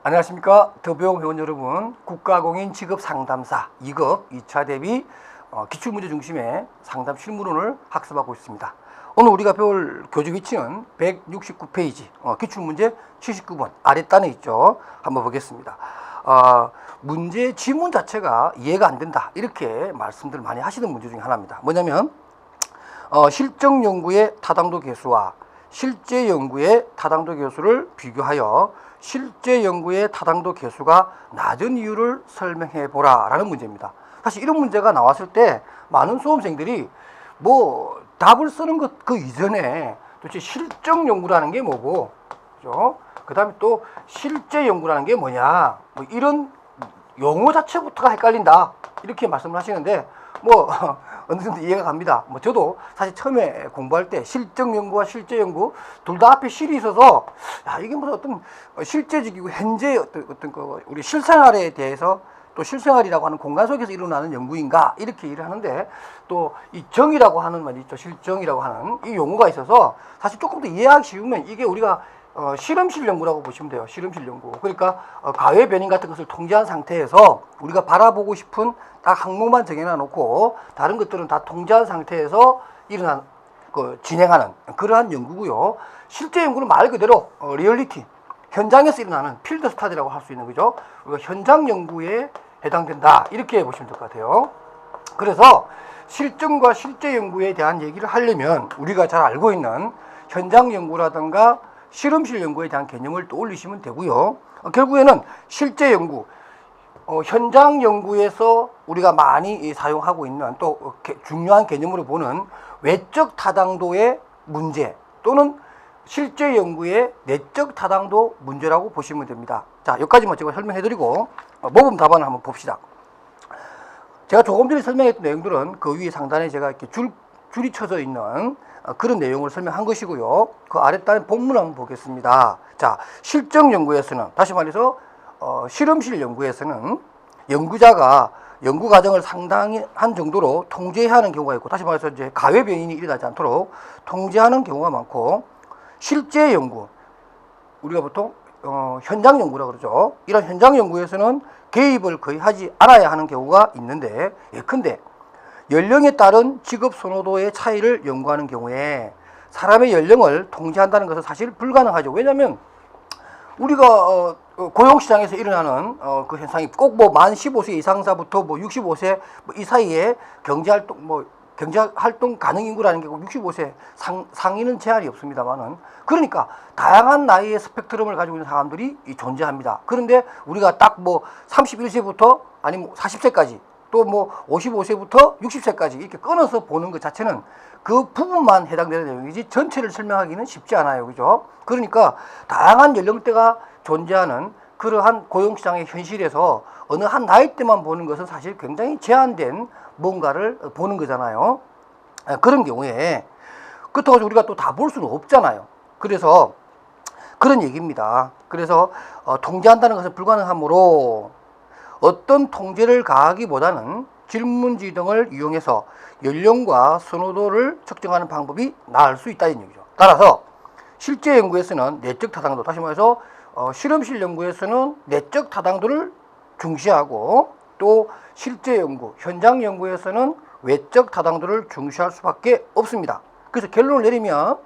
안녕하십니까. 더배움 회원 여러분, 국가공인 직업상담사 2급 2차 대비 기출문제 중심의 상담 실무론을 학습하고 있습니다. 오늘 우리가 배울 교재 위치는 169페이지 기출문제 79번 아랫단에 있죠. 한번 보겠습니다. 문제 지문 자체가 이해가 안 된다, 이렇게 말씀들 많이 하시는 문제 중에 하나입니다. 뭐냐면 실정 연구의 타당도 계수와 실제 연구의 타당도 계수를 비교하여 실제 연구의 타당도 계수가 낮은 이유를 설명해 보라 라는 문제입니다. 사실 이런 문제가 나왔을 때 많은 수험생들이 뭐 답을 쓰는 것 그 이전에 도대체 실정 연구라는 게 뭐고, 그죠? 그 다음에 또 실제 연구라는 게 뭐냐, 뭐 이런 용어 자체부터가 헷갈린다, 이렇게 말씀을 하시는데 뭐 어느 정도 이해가 갑니다. 뭐 저도 사실 처음에 공부할 때 실정 연구와 실제 연구 둘 다 앞에 실이 있어서 야, 이게 무슨 어떤 실제적이고 현재 어떤 그 우리 실생활에 대해서, 또 실생활이라고 하는 공간 속에서 일어나는 연구인가, 이렇게 일을 하는데 또 이 정이라고 하는 말이 있죠. 실정이라고 하는 이 용어가 있어서 사실 조금 더 이해하기 쉬우면 이게 우리가 실험실 연구라고 보시면 돼요. 실험실 연구. 그러니까 가외 변인 같은 것을 통제한 상태에서 우리가 바라보고 싶은 딱 항목만 정해놔 놓고 다른 것들은 다 통제한 상태에서 진행하는 그러한 연구고요. 실제 연구는 말 그대로 리얼리티, 현장에서 일어나는 필드 스타디라고 할 수 있는 거죠. 우리가 현장 연구에 해당된다, 이렇게 보시면 될 것 같아요. 그래서 실증과 실제 연구에 대한 얘기를 하려면 우리가 잘 알고 있는 현장 연구라든가 실험실 연구에 대한 개념을 떠올리시면 되고요. 결국에는 실제 연구, 현장 연구에서 우리가 많이 사용하고 있는 또 중요한 개념으로 보는 외적 타당도의 문제, 또는 실제 연구의 내적 타당도 문제라고 보시면 됩니다. 자, 여기까지만 제가 설명해드리고 모범 답안을 한번 봅시다. 제가 조금 전에 설명했던 내용들은 그 위에 상단에 제가 이렇게 줄이 쳐져 있는 그런 내용을 설명한 것이고요. 그 아랫단에 본문을 한번 보겠습니다. 자, 실정 연구에서는, 다시 말해서 실험실 연구에서는 연구자가 연구 과정을 상당히 한 정도로 통제해야 하는 경우가 있고, 다시 말해서 이제 가외 변인이 일어나지 않도록 통제하는 경우가 많고, 실제 연구, 우리가 보통 현장 연구라고 그러죠. 이런 현장 연구에서는 개입을 거의 하지 않아야 하는 경우가 있는데, 예컨대 연령에 따른 직업 선호도의 차이를 연구하는 경우에 사람의 연령을 통제한다는 것은 사실 불가능하죠. 왜냐하면 우리가 고용시장에서 일어나는 그 현상이 꼭 뭐 만 15세 이상자부터 뭐 65세 이 사이에 경제활동 가능 인구라는 게 65세 상위는 제한이 없습니다만은, 그러니까 다양한 나이의 스펙트럼을 가지고 있는 사람들이 존재합니다. 그런데 우리가 딱 뭐 31세부터 아니면 40세까지 또 뭐 55세부터 60세까지 이렇게 끊어서 보는 것 자체는 그 부분만 해당되는 내용이지 전체를 설명하기는 쉽지 않아요. 그죠? 그러니까 다양한 연령대가 존재하는 그러한 고용시장의 현실에서 어느 한 나이대만 보는 것은 사실 굉장히 제한된 뭔가를 보는 거잖아요. 그런 경우에 그렇다고 우리가 또 다 볼 수는 없잖아요. 그래서 그런 얘기입니다. 그래서 통제한다는 것은 불가능하므로 어떤 통제를 가하기보다는 질문지 등을 이용해서 연령과 선호도를 측정하는 방법이 나을 수 있다는 얘기죠. 따라서 실제 연구에서는 내적 타당도, 다시 말해서 실험실 연구에서는 내적 타당도를 중시하고, 또 실제 연구, 현장 연구에서는 외적 타당도를 중시할 수밖에 없습니다. 그래서 결론을 내리면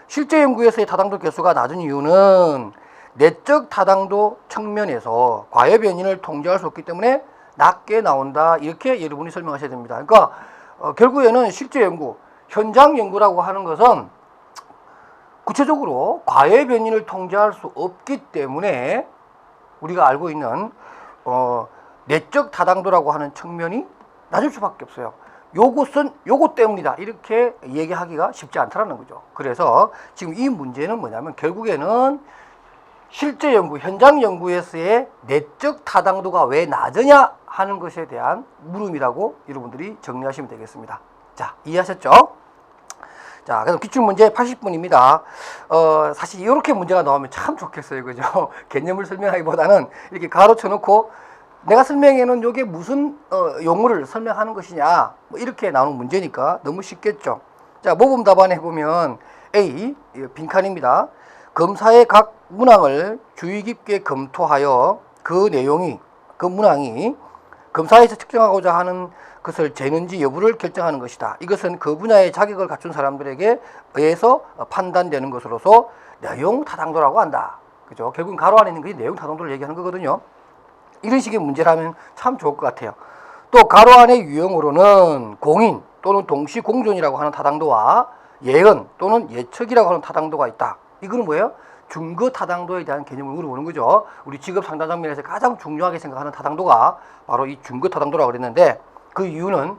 실제 연구에서의 타당도 계수가 낮은 이유는 내적 타당도 측면에서 과외 변인을 통제할 수 없기 때문에 낮게 나온다, 이렇게 여러분이 설명하셔야 됩니다. 그러니까 결국에는 실제 연구, 현장 연구라고 하는 것은 구체적으로 과외 변인을 통제할 수 없기 때문에 우리가 알고 있는 내적 타당도라고 하는 측면이 낮을 수밖에 없어요. 요것은 요것 때문이다, 이렇게 얘기하기가 쉽지 않다는 거죠. 그래서 지금 이 문제는 뭐냐면 결국에는 실제 연구, 현장 연구에서의 내적 타당도가 왜 낮으냐 하는 것에 대한 물음이라고 여러분들이 정리하시면 되겠습니다. 자, 이해하셨죠? 자, 그럼 기출문제 80분입니다. 사실 이렇게 문제가 나오면 참 좋겠어요. 그죠? 개념을 설명하기보다는 이렇게 가로쳐 놓고 내가 설명해놓은 요게 무슨 용어를 설명하는 것이냐, 뭐 이렇게 나오는 문제니까 너무 쉽겠죠. 자, 모범 답안에 보면 A, 빈칸입니다. 검사의 각 문항을 주의 깊게 검토하여 그 문항이 검사에서 측정하고자 하는 것을 재는지 여부를 결정하는 것이다. 이것은 그 분야의 자격을 갖춘 사람들에게 의해서 판단되는 것으로서 내용 타당도라고 한다. 그죠? 결국은 가로 안에 있는 것이 내용 타당도를 얘기하는 거거든요. 이런 식의 문제라면 참 좋을 것 같아요. 또 가로 안의 유형으로는 공인 또는 동시 공존이라고 하는 타당도와 예언 또는 예측이라고 하는 타당도가 있다. 이거는 뭐예요? 증거 타당도에 대한 개념을 물어보는 거죠. 우리 직업 상담 장면에서 가장 중요하게 생각하는 타당도가 바로 이 증거 타당도라고 그랬는데, 그 이유는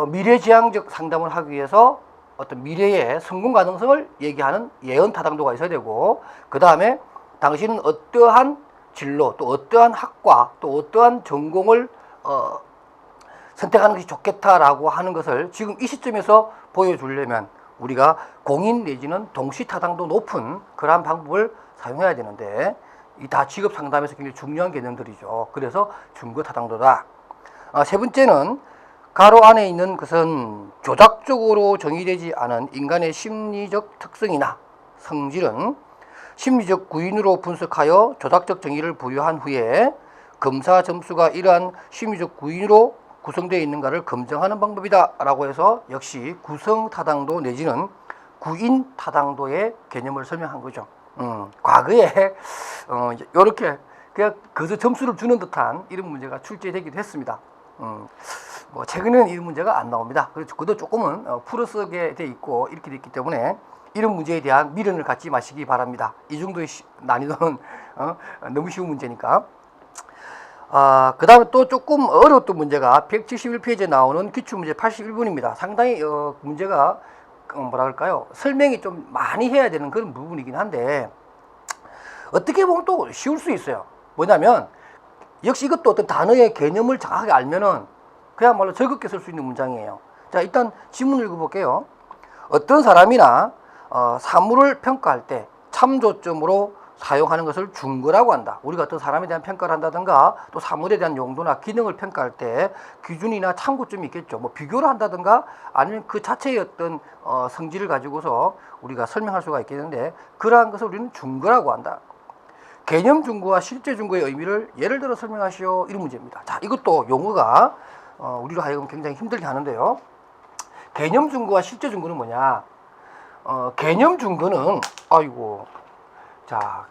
미래지향적 상담을 하기 위해서 어떤 미래의 성공 가능성을 얘기하는 예언 타당도가 있어야 되고, 그 다음에 당신은 어떠한 진로, 또 어떠한 학과, 또 어떠한 전공을 선택하는 것이 좋겠다라고 하는 것을 지금 이 시점에서 보여주려면 우리가 공인 내지는 동시 타당도 높은 그러한 방법을 사용해야 되는데, 이 다 직업 상담에서 굉장히 중요한 개념들이죠. 그래서 증거 타당도다. 세 번째는 가로 안에 있는 것은 조작적으로 정의되지 않은 인간의 심리적 특성이나 성질은 심리적 구인으로 분석하여 조작적 정의를 부여한 후에 검사 점수가 이러한 심리적 구인으로 구성되어 있는가를 검증하는 방법이다 라고 해서 역시 구성 타당도 내지는 구인 타당도의 개념을 설명한 거죠. 과거에 이렇게 그냥 그저 점수를 주는 듯한 이런 문제가 출제되기도 했습니다. 뭐 최근에는 이런 문제가 안 나옵니다. 그래도 조금은 풀어쓰게 돼 있고 이렇게 돼 있기 때문에 이런 문제에 대한 미련을 갖지 마시기 바랍니다. 이 정도의 난이도는 너무 쉬운 문제니까. 그 다음에 또 조금 어려웠던 문제가 171페이지에 나오는 기출문제 81번입니다. 상당히 문제가 뭐라 그럴까요? 설명이 좀 많이 해야 되는 그런 부분이긴 한데, 어떻게 보면 또 쉬울 수 있어요. 뭐냐면 역시 이것도 어떤 단어의 개념을 정확하게 알면은 그야말로 즐겁게 쓸 수 있는 문장이에요. 자, 일단 지문을 읽어볼게요. 어떤 사람이나 사물을 평가할 때 참조점으로 사용하는 것을 증거라고 한다. 우리가 어떤 사람에 대한 평가를 한다든가 또 사물에 대한 용도나 기능을 평가할 때 기준이나 참고점이 있겠죠. 뭐 비교를 한다든가 아니면 그 자체의 어떤 성질을 가지고서 우리가 설명할 수가 있겠는데, 그러한 것을 우리는 증거라고 한다. 개념 증거와 실제 증거의 의미를 예를 들어 설명하시오. 이런 문제입니다. 자, 이것도 용어가 우리로 하여금 굉장히 힘들게 하는데요. 개념 증거와 실제 증거는 뭐냐? 개념 증거는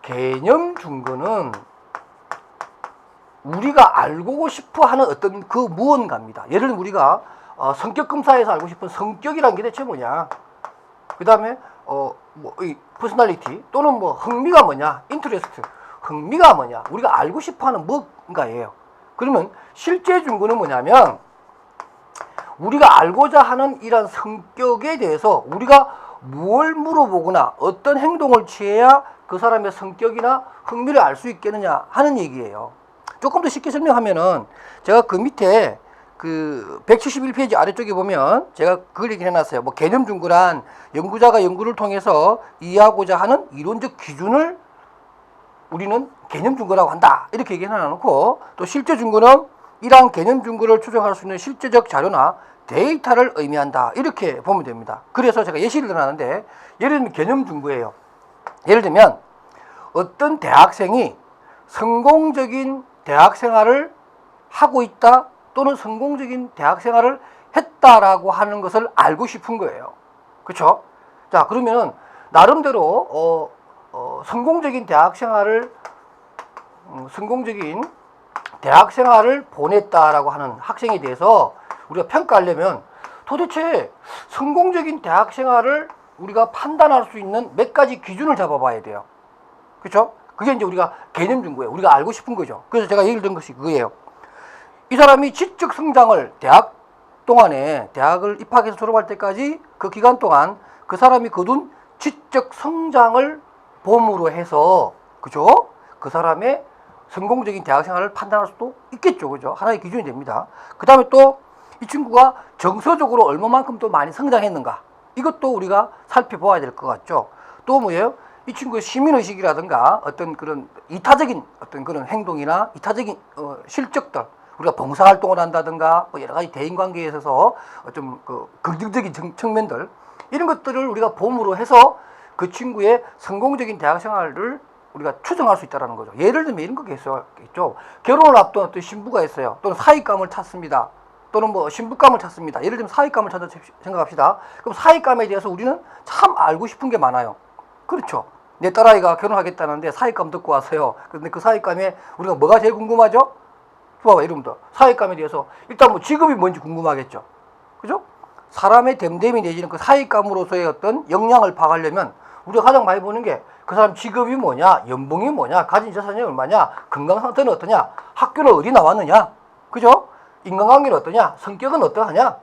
개념 증거는 우리가 알고 싶어 하는 어떤 그 무언가입니다. 예를 들면 우리가 성격 검사에서 알고 싶은 성격이란 게 대체 뭐냐? 그 다음에 이 퍼스널리티 또는 뭐 흥미가 뭐냐? 인터레스트. 흥미가 뭐냐? 우리가 알고 싶어 하는 뭔가예요. 그러면 실제 증거는 뭐냐면 우리가 알고자 하는 이런 성격에 대해서 우리가 뭘 물어보거나 어떤 행동을 취해야 그 사람의 성격이나 흥미를 알 수 있겠느냐 하는 얘기예요. 조금 더 쉽게 설명하면은 제가 그 밑에 그 171페이지 아래쪽에 보면 제가 그걸 얘기해 놨어요. 뭐 개념 증거란 연구자가 연구를 통해서 이해하고자 하는 이론적 기준을 우리는 개념 증거라고 한다. 이렇게 얘기해 놔놓고, 또 실제 증거는 이러한 개념 증거를 추정할 수 있는 실제적 자료나 데이터를 의미한다. 이렇게 보면 됩니다. 그래서 제가 예시를 들어놨는데, 예를 들면 개념 증거예요. 예를 들면 어떤 대학생이 성공적인 대학생활을 하고 있다 또는 성공적인 대학생활을 했다라고 하는 것을 알고 싶은 거예요. 그렇죠? 자, 그러면 나름대로 성공적인 대학생활을 보냈다라고 하는 학생에 대해서 우리가 평가하려면 도대체 성공적인 대학생활을 우리가 판단할 수 있는 몇 가지 기준을 잡아봐야 돼요. 그렇죠? 그게 이제 우리가 개념 증거예요. 우리가 알고 싶은 거죠. 그래서 제가 예를 든 것이 그거예요. 이 사람이 지적 성장을 대학 동안에, 대학을 입학해서 졸업할 때까지 그 기간 동안 그 사람이 거둔 지적 성장을 봄으로 해서, 그죠? 그 사람의 성공적인 대학 생활을 판단할 수도 있겠죠. 그죠? 하나의 기준이 됩니다. 그 다음에 또 이 친구가 정서적으로 얼마만큼 또 많이 성장했는가. 이것도 우리가 살펴보아야 될 것 같죠. 또 뭐예요? 이 친구의 시민의식이라든가 어떤 그런 이타적인 어떤 그런 행동이나 이타적인 실적들, 우리가 봉사활동을 한다든가 뭐 여러 가지 대인관계에 있어서 좀 그 긍정적인 측면들, 이런 것들을 우리가 봄으로 해서 그 친구의 성공적인 대학 생활을 우리가 추정할 수 있다는 거죠. 예를 들면 이런 거겠죠. 결혼을 앞둔 어떤 신부가 있어요. 또는 사익감을 찾습니다. 또는 뭐 신부감을 찾습니다. 예를 들면 사익감을 찾는 생각합시다. 그럼 사익감에 대해서 우리는 참 알고 싶은 게 많아요. 그렇죠. 내 딸아이가 결혼하겠다는데 사익감 듣고 왔어요. 근데 그 사익감에 우리가 뭐가 제일 궁금하죠? 봐봐, 여러분들. 사익감에 대해서 일단 뭐 직업이 뭔지 궁금하겠죠. 그죠? 사람의 됨됨이 내지는 그 사익감으로서의 어떤 역량을 파악하려면 우리가 가장 많이 보는 게 그 사람 직업이 뭐냐, 연봉이 뭐냐, 가진 자산이 얼마냐, 건강 상태는 어떠냐, 학교는 어디 나왔느냐, 그죠? 인간관계는 어떠냐, 성격은 어떠하냐,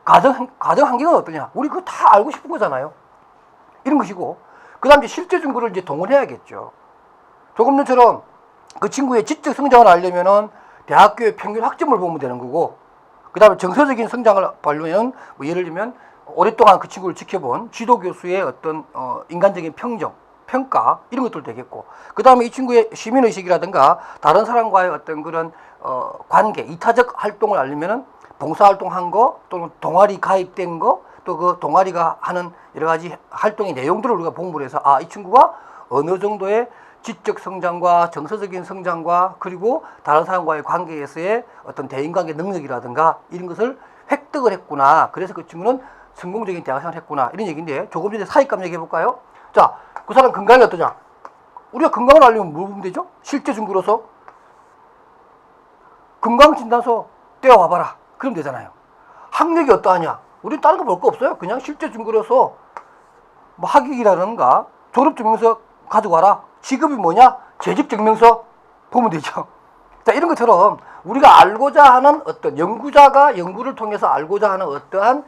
가정 환경은 어떠냐, 우리 그거 다 알고 싶은 거잖아요. 이런 것이고, 그 다음 이제 실제 증거를 이제 동원해야겠죠. 조금 전처럼 그 친구의 지적 성장을 알려면은 대학교의 평균 학점을 보면 되는 거고, 그 다음에 정서적인 성장을 보려면, 뭐 예를 들면, 오랫동안 그 친구를 지켜본 지도 교수의 어떤 인간적인 평가 이런 것도 되겠고, 그 다음에 이 친구의 시민의식이라든가 다른 사람과의 어떤 그런 관계, 이타적 활동을 알려면은 봉사활동한 거 또는 동아리 가입된 거, 또 그 동아리가 하는 여러 가지 활동의 내용들을 우리가 공부를 해서 아, 이 친구가 어느 정도의 지적 성장과 정서적인 성장과 그리고 다른 사람과의 관계에서의 어떤 대인관계 능력이라든가 이런 것을 획득을 했구나. 그래서 그 친구는 성공적인 대학생활을 했구나. 이런 얘기인데 조금 전에 사익감 얘기해 볼까요? 자, 그 사람 건강이 어떠냐? 우리가 건강을 알려면 뭐 보면 되죠? 실제 증거로서 건강진단서 떼어와봐라. 그럼 되잖아요. 학력이 어떠하냐? 우리는 다른 거 볼 거 없어요. 그냥 실제 증거로서 뭐 학위라든가 졸업증명서 가져와라. 직업이 뭐냐? 재직증명서 보면 되죠. 자, 이런 것처럼 우리가 알고자 하는 어떤 연구자가 연구를 통해서 알고자 하는 어떠한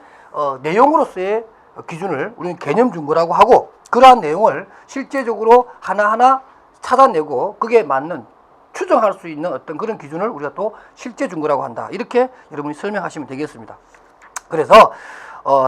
내용으로서의 기준을 우리는 개념 증거라고 하고, 그러한 내용을 실제적으로 하나하나 찾아내고 그게 맞는 추정할 수 있는 어떤 그런 기준을 우리가 또 실제 증거라고 한다. 이렇게 여러분이 설명하시면 되겠습니다. 그래서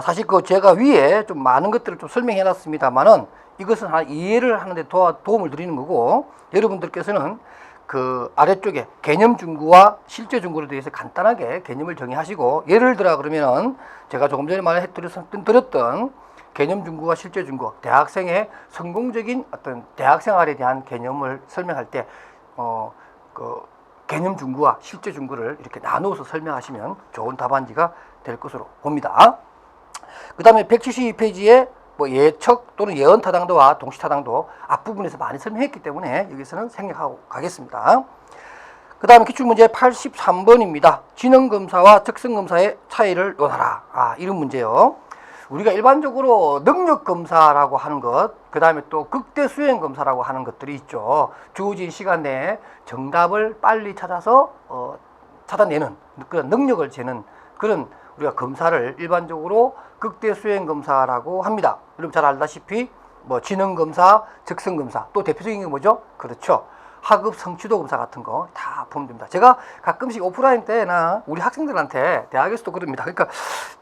사실 그 제가 위에 좀 많은 것들을 좀 설명해 놨습니다만은 이것은 이해를 하는데 도움을 드리는 거고, 여러분들께서는 그 아래쪽에 개념 증거와 실제 증거에 대해서 간단하게 개념을 정의하시고, 예를 들어 그러면은 제가 조금 전에 말해드렸던 개념 증거와 실제 증거, 대학생의 성공적인 어떤 대학생활에 대한 개념을 설명할 때 그 개념 증거와 실제 증거를 이렇게 나누어서 설명하시면 좋은 답안지가 될 것으로 봅니다. 그 다음에 172페이지에 뭐 예측 또는 예언 타당도와 동시 타당도 앞부분에서 많이 설명했기 때문에 여기서는 생략하고 가겠습니다. 그 다음에 기출문제 83번입니다. 지능검사와 적성검사의 차이를 논하라. 이런 문제요. 우리가 일반적으로 능력검사라고 하는 것, 그 다음에 또 극대수행검사라고 하는 것들이 있죠. 주어진 시간 내에 정답을 빨리 찾아서 찾아내는 그런 능력을 재는 그런 우리가 검사를 일반적으로 극대수행검사라고 합니다. 여러분 잘 알다시피 뭐 지능검사, 적성검사, 또 대표적인 게 뭐죠? 그렇죠. 학업 성취도 검사 같은 거 다 보면 됩니다. 제가 가끔씩 오프라인 때나 우리 학생들한테 대학에서도 그럽니다. 그러니까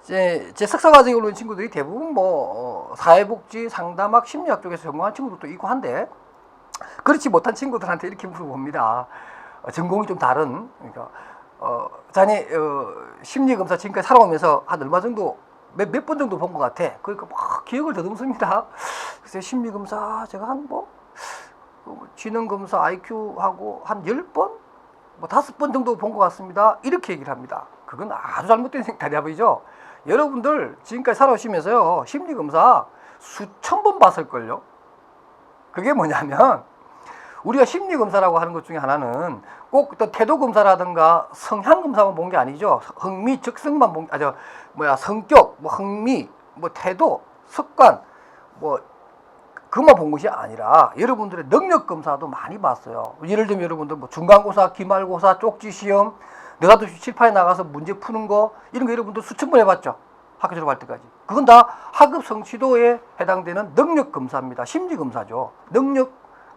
제 석사 과정에 오는 친구들이 대부분 뭐 사회복지, 상담학, 심리학 쪽에서 전공한 친구들도 있고 한데, 그렇지 못한 친구들한테 이렇게 물어봅니다. 전공이 좀 다른, 그러니까 자네 심리검사 지금까지 살아오면서 한 얼마 정도 몇 번 정도 본 것 같아. 그러니까 막 기억을 더듬습니다. 글쎄 심리검사 제가 한 지능검사 IQ하고 한 10번? 뭐 5번 정도 본 것 같습니다. 이렇게 얘기를 합니다. 그건 아주 잘못된 대답이죠. 여러분들 지금까지 살아오시면서요, 심리검사 수천 번 봤을걸요. 그게 뭐냐면 우리가 심리검사라고 하는 것 중에 하나는 꼭 어떤 태도검사라든가 성향검사만 본 게 아니죠. 흥미, 적성만 성격, 뭐 흥미, 뭐 태도, 습관, 뭐 그만 본 것이 아니라 여러분들의 능력검사도 많이 봤어요. 예를 들면 여러분들 뭐 중간고사, 기말고사, 쪽지시험, 내가도 칠판에 나가서 문제 푸는 거, 이런 거 여러분들 수천 번 해봤죠. 학교 졸업할 때까지. 그건 다 학업 성취도에 해당되는 능력검사입니다. 심리검사죠.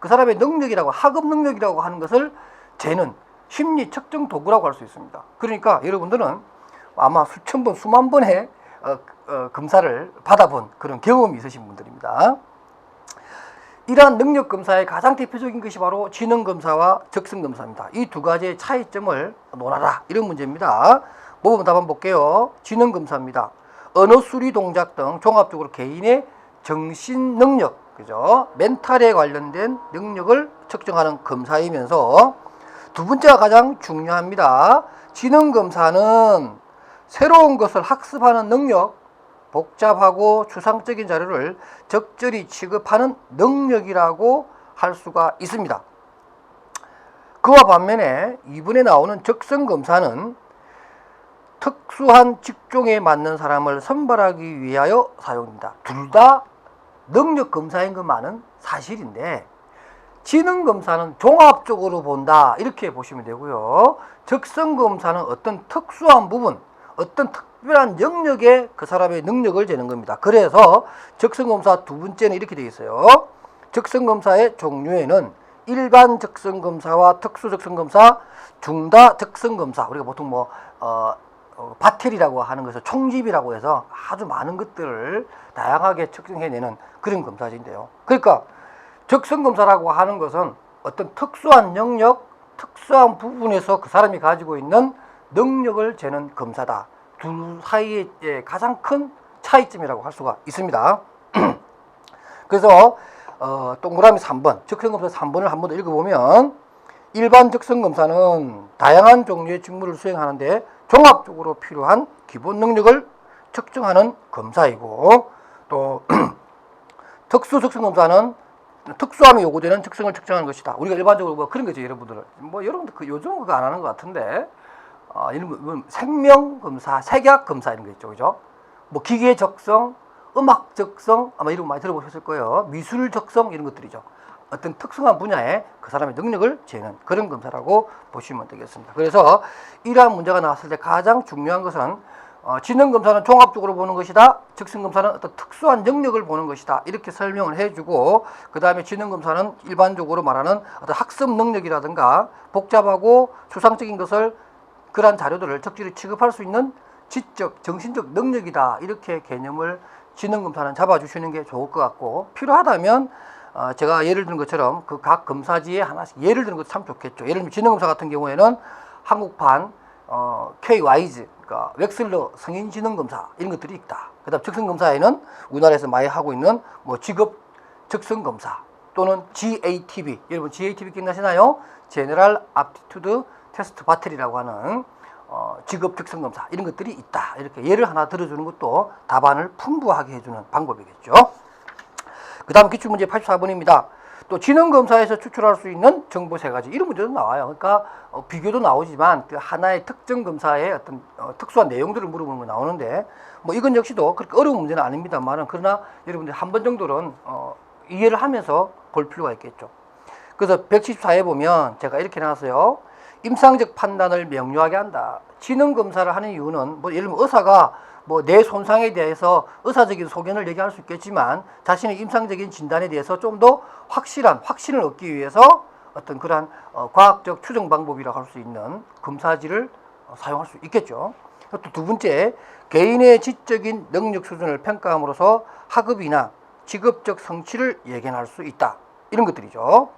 그 사람의 능력이라고, 학업 능력이라고 하는 것을 재는 심리 측정 도구라고 할 수 있습니다. 그러니까 여러분들은 아마 수천 번, 수만 번의 검사를 받아본 그런 경험이 있으신 분들입니다. 이러한 능력검사의 가장 대표적인 것이 바로 지능검사와 적성검사입니다. 이 두 가지의 차이점을 논하라. 이런 문제입니다. 모범 답안 볼게요. 지능검사입니다. 언어 수리 동작 등 종합적으로 개인의 정신 능력, 그죠? 멘탈에 관련된 능력을 측정하는 검사이면서 두 번째가 가장 중요합니다. 지능 검사는 새로운 것을 학습하는 능력, 복잡하고 추상적인 자료를 적절히 취급하는 능력이라고 할 수가 있습니다. 그와 반면에 이번에 나오는 적성 검사는 특수한 직종에 맞는 사람을 선발하기 위하여 사용됩니다. 둘 다 능력 검사인 것만은 사실인데 지능 검사는 종합적으로 본다 이렇게 보시면 되고요. 적성 검사는 어떤 특수한 부분, 어떤 특별한 영역에 그 사람의 능력을 재는 겁니다. 그래서 적성 검사 두 번째는 이렇게 되어 있어요. 적성 검사의 종류에는 일반 적성 검사와 특수 적성 검사, 중다 적성 검사, 우리가 보통 바텔이라고 하는 것을 총집이라고 해서 아주 많은 것들을 다양하게 측정해내는 그런 검사인데요. 그러니까 적성검사라고 하는 것은 어떤 특수한 영역, 특수한 부분에서 그 사람이 가지고 있는 능력을 재는 검사다. 둘 사이의 가장 큰 차이점이라고 할 수가 있습니다. 그래서 동그라미 3번, 적성검사 3번을 한 번 더 읽어보면 일반 적성검사는 다양한 종류의 직무를 수행하는데 종합적으로 필요한 기본 능력을 측정하는 검사이고, 또 특수 적성검사는 특수함이 요구되는 적성을 측정하는 것이다. 우리가 일반적으로 그런 거죠, 여러분들. 여러분들 요즘 그거 안 하는 것 같은데, 이런 생명검사, 색약검사 이런 거 있죠, 그죠? 기계 적성, 음악 적성, 아마 이런 거 많이 들어보셨을 거예요. 미술 적성 이런 것들이죠. 어떤 특성한 분야에 그 사람의 능력을 재는 그런 검사라고 보시면 되겠습니다. 그래서 이러한 문제가 나왔을 때 가장 중요한 것은 지능검사는 종합적으로 보는 것이다. 적성검사는 어떤 특수한 영역을 보는 것이다. 이렇게 설명을 해주고, 그 다음에 지능검사는 일반적으로 말하는 어떤 학습 능력이라든가 복잡하고 추상적인 것을, 그러한 자료들을 적절히 취급할 수 있는 지적, 정신적 능력이다. 이렇게 개념을 지능검사는 잡아주시는 게 좋을 것 같고, 필요하다면 제가 예를 드는 것처럼 그 각 검사지에 하나씩 예를 드는 것도 참 좋겠죠. 예를 들면 지능검사 같은 경우에는 한국판 K-WISE, 그러니까 웩슬러 성인지능검사 이런 것들이 있다. 그 다음 적성검사에는 우리나라에서 많이 하고 있는 직업 적성검사 또는 GATB, 여러분 GATB 기억나시나요? 제너럴 aptitude 테스트 바틀이라고 하는 직업 적성검사 이런 것들이 있다. 이렇게 예를 하나 들어주는 것도 답안을 풍부하게 해주는 방법이겠죠. 그 다음 기출문제 84번입니다. 또 지능검사에서 추출할 수 있는 정보 3가지. 이런 문제도 나와요. 그러니까 비교도 나오지만 그 하나의 특정 검사의 어떤 특수한 내용들을 물어보는 거 나오는데, 이건 역시도 그렇게 어려운 문제는 아닙니다만, 그러나 여러분들 한 번 정도는 이해를 하면서 볼 필요가 있겠죠. 그래서 174에 보면 제가 이렇게 나왔어요. 임상적 판단을 명료하게 한다. 지능검사를 하는 이유는 예를 들면 의사가 뇌 손상에 대해서 의사적인 소견을 얘기할 수 있겠지만 자신의 임상적인 진단에 대해서 좀 더 확신을 얻기 위해서 어떤 그러한 과학적 추정 방법이라고 할 수 있는 검사지를 사용할 수 있겠죠. 또 두 번째, 개인의 지적인 능력 수준을 평가함으로써 학업이나 직업적 성취를 예견할 수 있다. 이런 것들이죠.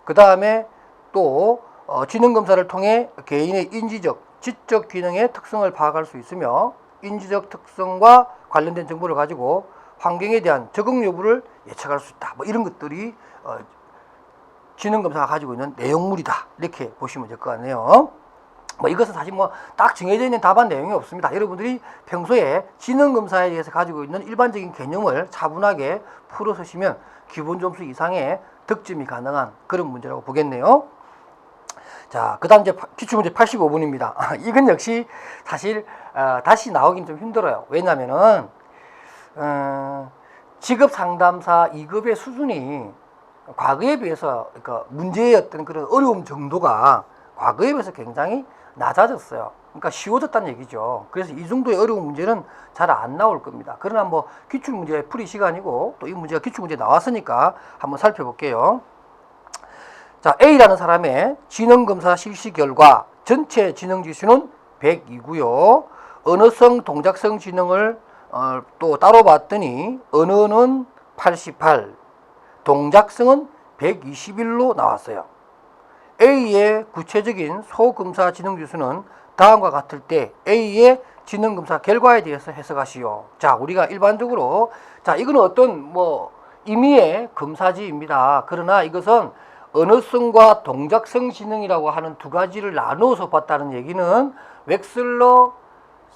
그 다음에 또 지능검사를 통해 개인의 인지적, 지적 기능의 특성을 파악할 수 있으며 인지적 특성과 관련된 정보를 가지고 환경에 대한 적응 여부를 예측할 수 있다. 이런 것들이 지능검사가 가지고 있는 내용물이다. 이렇게 보시면 될 것 같네요. 이것은 사실 딱 정해져 있는 답안 내용이 없습니다. 여러분들이 평소에 지능검사에 대해서 가지고 있는 일반적인 개념을 차분하게 풀어 쓰시면 기본 점수 이상의 득점이 가능한 그런 문제라고 보겠네요. 자, 그 다음 이제 기출문제 85번입니다. 이건 역시 사실 다시 나오긴 좀 힘들어요. 왜냐면은 직업 상담사 2급의 수준이 과거에 비해서, 그러니까 문제의 어떤 그런 어려움 정도가 과거에 비해서 굉장히 낮아졌어요. 그러니까 쉬워졌다는 얘기죠. 그래서 이 정도의 어려운 문제는 잘 안 나올 겁니다. 그러나 기출문제 풀이 시간이고 또 이 문제가 기출문제 나왔으니까 한번 살펴볼게요. 자, A라는 사람의 지능검사 실시 결과 전체 지능지수는 102고요. 언어성, 동작성 지능을 또 따로 봤더니 언어는 88, 동작성은 121로 나왔어요. A의 구체적인 소검사 지능지수는 다음과 같을 때 A의 지능검사 결과에 대해서 해석하시오. 자, 우리가 일반적으로, 자, 이거는 어떤 뭐 임의의 검사지입니다. 그러나 이것은 언어성과 동작성 지능이라고 하는 두 가지를 나누어서 봤다는 얘기는 웩슬러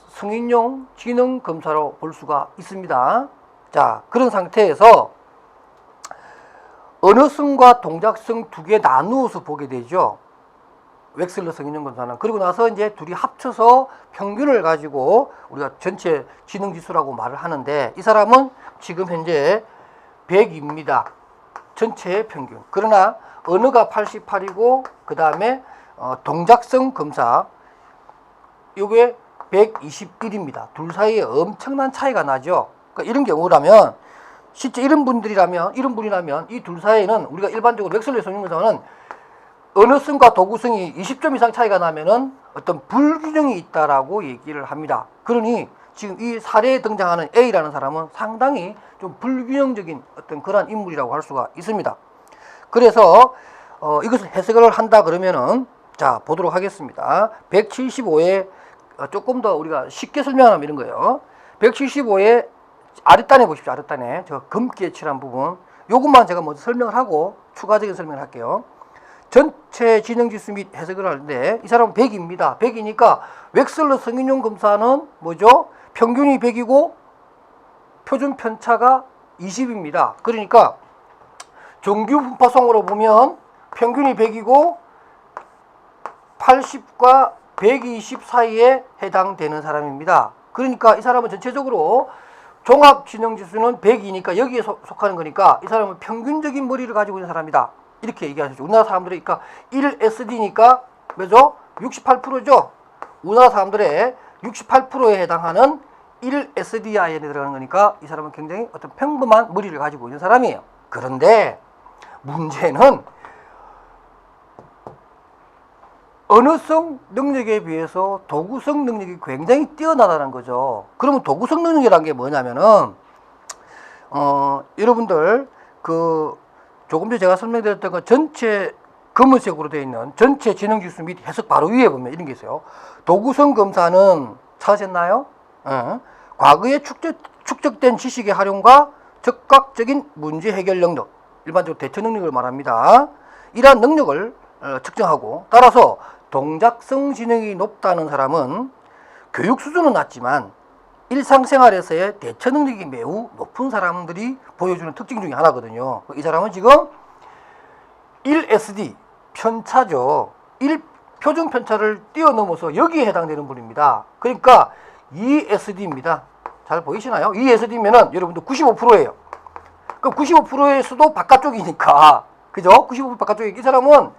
성인용 지능검사로 볼 수가 있습니다. 자, 그런 상태에서 언어성과 동작성 두 개 나누어서 보게 되죠. 웩슬러 성인용 검사는. 그리고 나서 이제 둘이 합쳐서 평균을 가지고 우리가 전체 지능지수라고 말을 하는데, 이 사람은 지금 현재 100입니다. 전체의 평균. 그러나 언어가 88이고 그 다음에 동작성 검사 이게 121입니다. 둘 사이에 엄청난 차이가 나죠. 그러니까 이런 경우라면, 실제 이런 분이라면 이 둘 사이에는 우리가 일반적으로 웩슬러 성인용 검사는 언어성과 도구성이 20점 이상 차이가 나면은 어떤 불균형이 있다라고 얘기를 합니다. 그러니 지금 이 사례에 등장하는 A라는 사람은 상당히 좀 불균형적인 어떤 그러한 인물이라고 할 수가 있습니다. 그래서 이것을 해석을 한다 그러면은, 자, 보도록 하겠습니다. 175에 조금 더 우리가 쉽게 설명하면 이런 거예요. 175에 아랫단에 보십시오. 아랫단에 저 검기에 칠한 부분, 요것만 제가 먼저 설명을 하고 추가적인 설명을 할게요. 전체 지능지수 및 해석을 하는데 이 사람은 100입니다. 100이니까 웩슬러 성인용 검사는 뭐죠? 평균이 100이고 표준 편차가 20입니다. 그러니까 정규 분파성으로 보면 평균이 100이고 80과 120 사이에 해당되는 사람입니다. 그러니까 이 사람은 전체적으로 종합지능지수는 100이니까 여기에 속하는 거니까 이 사람은 평균적인 머리를 가지고 있는 사람이다. 이렇게 얘기하셨죠. 우리나라 사람들이 그러니까 1SD니까 뭐죠? 68%죠. 우리나라 사람들의 68%에 해당하는 1SDI에 들어가는 거니까 이 사람은 굉장히 어떤 평범한 머리를 가지고 있는 사람이에요. 그런데 문제는 언어성 능력에 비해서 도구성 능력이 굉장히 뛰어나다는 거죠. 그러면 도구성 능력이라는 게 뭐냐면은 여러분들 조금 전에 제가 설명드렸던 거 전체 검은색으로 되어 있는 전체 지능지수 및 해석 바로 위에 보면 이런 게 있어요. 도구성 검사는 찾으셨나요? 과거에 축적된 지식의 활용과 적극적인 문제 해결 능력, 일반적으로 대처 능력을 말합니다. 이러한 능력을 측정하고, 따라서 동작성 지능이 높다는 사람은 교육 수준은 낮지만 일상생활에서의 대처 능력이 매우 높은 사람들이 보여주는 특징 중에 하나거든요. 이 사람은 지금 1SD 편차죠. 1 표준 편차를 뛰어넘어서 여기에 해당되는 분입니다. 그러니까 2SD입니다. 잘 보이시나요? 2SD면은 여러분들 95%예요. 그럼 95%의 수도 바깥쪽이니까, 그죠? 95% 바깥쪽이니까 이 사람은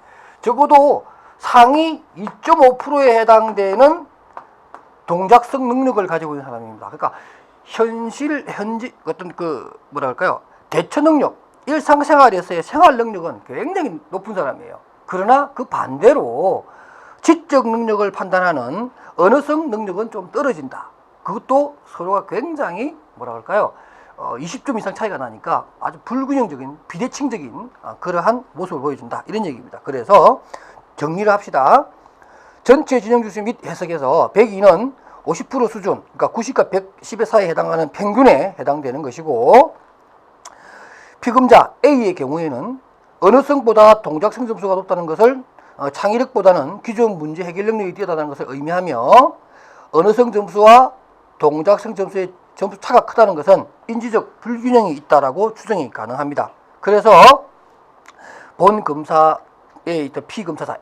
적어도 상위 2.5%에 해당되는 동작성 능력을 가지고 있는 사람입니다. 그러니까 현지 어떤 뭐랄까요? 대처 능력, 일상생활에서의 생활 능력은 굉장히 높은 사람이에요. 그러나 그 반대로 지적 능력을 판단하는 언어성 능력은 좀 떨어진다. 그것도 서로가 굉장히 뭐라 그럴까요? 20점 이상 차이가 나니까 아주 불균형적인 비대칭적인 그러한 모습을 보여준다. 이런 얘기입니다. 그래서 정리를 합시다. 전체 지능지수 및 해석에서 102는 50% 수준, 그러니까 90과 110의 사이에 해당하는 평균에 해당되는 것이고, 피검자 A의 경우에는 언어성보다 동작성 점수가 높다는 것을 창의력보다는 기존 문제 해결 능력이 뛰어나다는 것을 의미하며, 언어성 점수와 동작성 점수의 점수 차가 크다는 것은 인지적 불균형이 있다라고 추정이 가능합니다. 그래서 본 검사에 있던 피검사사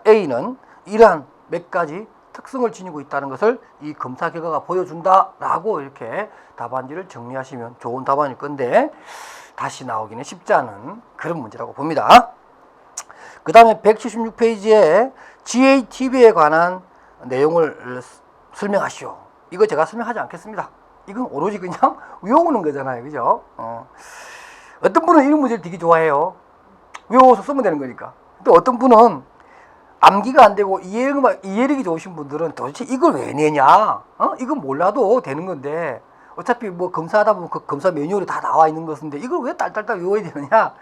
A는 이러한 몇 가지 특성을 지니고 있다는 것을 이 검사 결과가 보여준다라고 이렇게 답안지를 정리하시면 좋은 답안일 건데, 다시 나오기는 쉽지 않은 그런 문제라고 봅니다. 그 다음에 176페이지에 GATB에 관한 내용을 설명하시오. 이거 제가 설명하지 않겠습니다. 이건 오로지 그냥 외우는 거잖아요. 그죠? 어떤 분은 이런 문제를 되게 좋아해요. 외워서 쓰면 되는 거니까. 또 어떤 분은 암기가 안 되고 이해력이 좋으신 분들은 도대체 이걸 왜 내냐? 이건 몰라도 되는 건데, 어차피 뭐 검사하다 보면 그 검사 매뉴얼이 다 나와 있는 것인데 이걸 왜 딸딸딸 외워야 되느냐?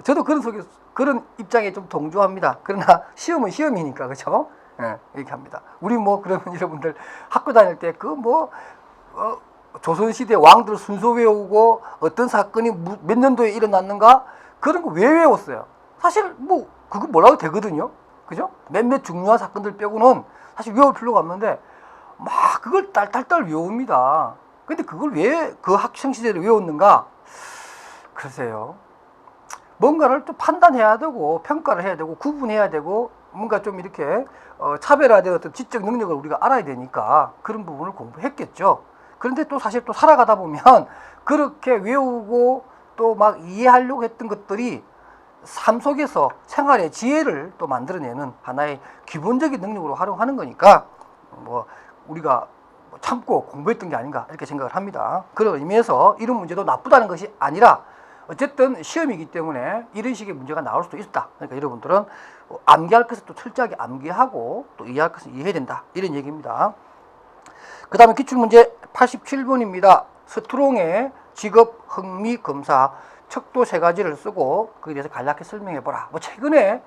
저도 그런 입장에 좀 동조합니다. 그러나 시험은 시험이니까, 그렇죠? 예, 이렇게 합니다. 우리 뭐 그러면 여러분들 학교 다닐 때 그 뭐 조선시대 왕들 순서 외우고 어떤 사건이 몇 년도에 일어났는가 그런 거 왜 외웠어요? 사실 뭐 그거 뭐라도 되거든요. 그죠? 몇몇 중요한 사건들 빼고는 사실 외울 필요가 없는데 막 그걸 딸딸딸 외웁니다. 근데 그걸 왜 그 학창 시절에 외웠는가? 글쎄요. 뭔가를 또 판단해야 되고 평가를 해야 되고 구분해야 되고 뭔가 좀 이렇게 차별화된 어떤 지적 능력을 우리가 알아야 되니까 그런 부분을 공부했겠죠. 그런데 또 사실 또 살아가다 보면 그렇게 외우고 또 막 이해하려고 했던 것들이 삶 속에서 생활의 지혜를 또 만들어내는 하나의 기본적인 능력으로 활용하는 거니까 뭐 우리가 참고 공부했던 게 아닌가 이렇게 생각을 합니다. 그런 의미에서 이런 문제도 나쁘다는 것이 아니라 어쨌든 시험이기 때문에 이런 식의 문제가 나올 수도 있다. 그러니까 여러분들은 암기할 것을 또 철저하게 암기하고 또 이해할 것을 이해해야 된다. 이런 얘기입니다. 그 다음에 기출문제 87번입니다. 스트롱의 직업 흥미 검사 척도 세 가지를 쓰고 거기에 대해서 간략히 설명해보라. 뭐 최근에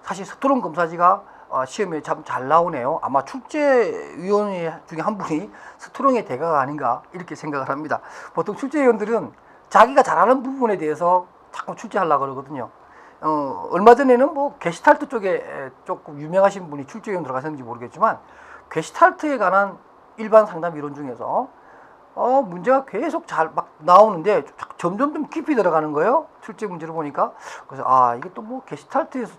사실 스트롱 검사지가 시험에 참 잘 나오네요. 아마 출제위원회 중에 한 분이 스트롱의 대가가 아닌가 이렇게 생각을 합니다. 보통 출제위원들은 자기가 잘하는 부분에 대해서 자꾸 출제하려고 그러거든요. 얼마 전에는 뭐 게시탈트 쪽에 조금 유명하신 분이 출제위원 들어가셨는지 모르겠지만 게시탈트에 관한 일반 상담 이론 중에서 문제가 계속 잘 막 나오는데 점점 좀 깊이 들어가는 거예요. 출제 문제를 보니까. 그래서 이게 또 뭐 게시탈트에서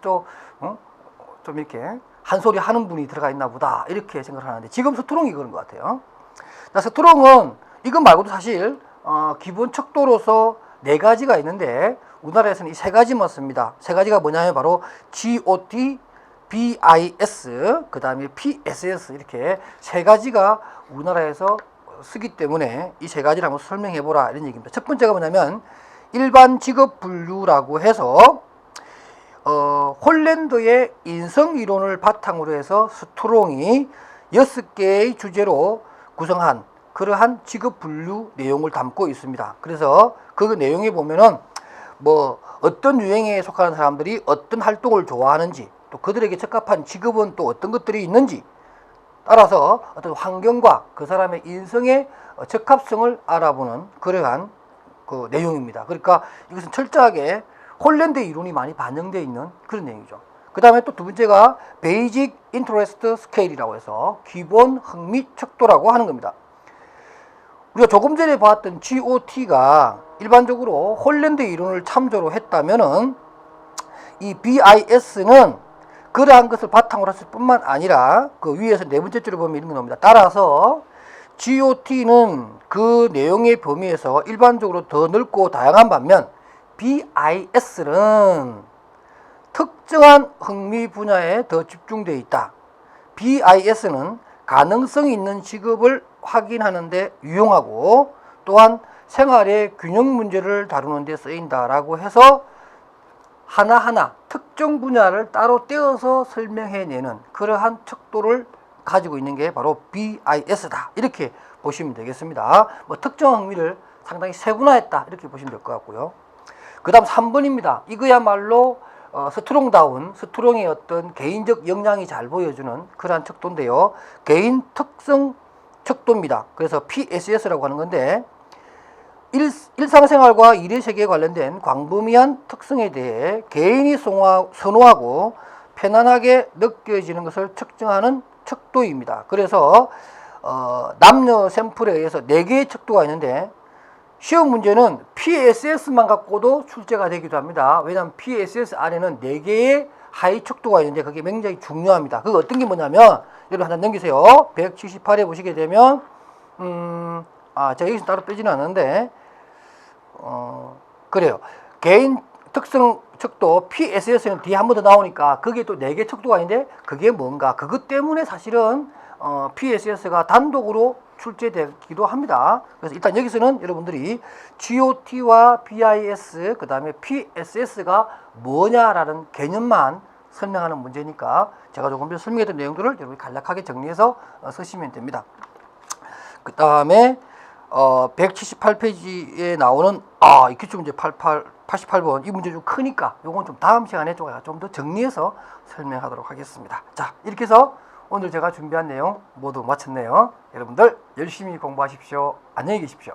좀 이렇게 한 소리 하는 분이 들어가 있나 보다 이렇게 생각을 하는데 지금 스트롱이 그런 것 같아요. 자, 스트롱은 이것 말고도 사실 기본 척도로서 네 가지가 있는데 우리나라에서는 이 세 가지만 씁니다. 세 가지가 뭐냐면 바로 GOT, BIS, 그 다음에 PSS 이렇게 세 가지가 우리나라에서 쓰기 때문에 이 세 가지를 한번 설명해 보라 이런 얘기입니다. 첫 번째가 뭐냐면 일반 직업 분류라고 해서 홀랜드의 인성 이론을 바탕으로 해서 스트롱이 6개의 주제로 구성한 그러한 직업 분류 내용을 담고 있습니다. 그래서 그 내용에 보면은 뭐 어떤 유행에 속하는 사람들이 어떤 활동을 좋아하는지 또 그들에게 적합한 직업은 또 어떤 것들이 있는지 따라서 어떤 환경과 그 사람의 인성의 적합성을 알아보는 그러한 그 내용입니다. 그러니까 이것은 철저하게 홀랜드 이론이 많이 반영되어 있는 그런 내용이죠. 그 다음에 또 두 번째가 베이직 인터레스트 스케일이라고 해서 기본 흥미 척도라고 하는 겁니다. 우리가 조금 전에 봤던 GOT가 일반적으로 홀랜드 이론을 참조로 했다면은 이 BIS는 그러한 것을 바탕으로 했을 뿐만 아니라 그 위에서 네 번째 줄을 보면 이런 게 나옵니다. 따라서 GOT는 그 내용의 범위에서 일반적으로 더 넓고 다양한 반면 BIS는 특정한 흥미 분야에 더 집중되어 있다. BIS는 가능성이 있는 직업을 확인하는 데 유용하고 또한 생활의 균형 문제를 다루는 데 쓰인다라고 해서 하나하나 특정 분야를 따로 떼어서 설명해내는 그러한 척도를 가지고 있는 게 바로 BIS다. 이렇게 보시면 되겠습니다. 뭐 특정 흥미를 상당히 세분화했다. 이렇게 보시면 될 것 같고요. 그 다음 3번입니다. 이거야말로 스트롱다운, 스트롱의 어떤 개인적 역량이 잘 보여주는 그러한 척도인데요. 개인 특성 척도입니다. 그래서 PSS라고 하는 건데 일상생활과 일의 세계에 관련된 광범위한 특성에 대해 개인이 선호하고 편안하게 느껴지는 것을 측정하는 척도입니다. 그래서 남녀 샘플에 의해서 4개의 척도가 있는데 시험 문제는 PSS만 갖고도 출제가 되기도 합니다. 왜냐하면 PSS 안에는 4개의 하위 척도가 있는데 그게 굉장히 중요합니다. 그거 어떤 게 뭐냐면 여러분 하나 넘기세요. 178에 보시게 되면 제가 여기서 따로 빼지는 않는데 그래요. 개인 특성 척도 PSS는 뒤에 한 번 더 나오니까 그게 또 4개 척도가 있는데 그게 뭔가 그것 때문에 사실은 PSS가 단독으로 출제되기도 합니다. 그래서 일단 여기서는 여러분들이 GOT와 BIS 그 다음에 PSS가 뭐냐라는 개념만 설명하는 문제니까 제가 조금 전에 설명했던 내용들을 여러분이 간략하게 정리해서 쓰시면 됩니다. 그 다음에 178페이지에 나오는 이 기출문제 88번 이 문제 좀 크니까 요건 좀 다음 시간에 좀 더 정리해서 설명하도록 하겠습니다. 자, 이렇게 해서 오늘 제가 준비한 내용 모두 마쳤네요. 여러분들 열심히 공부하십시오. 안녕히 계십시오.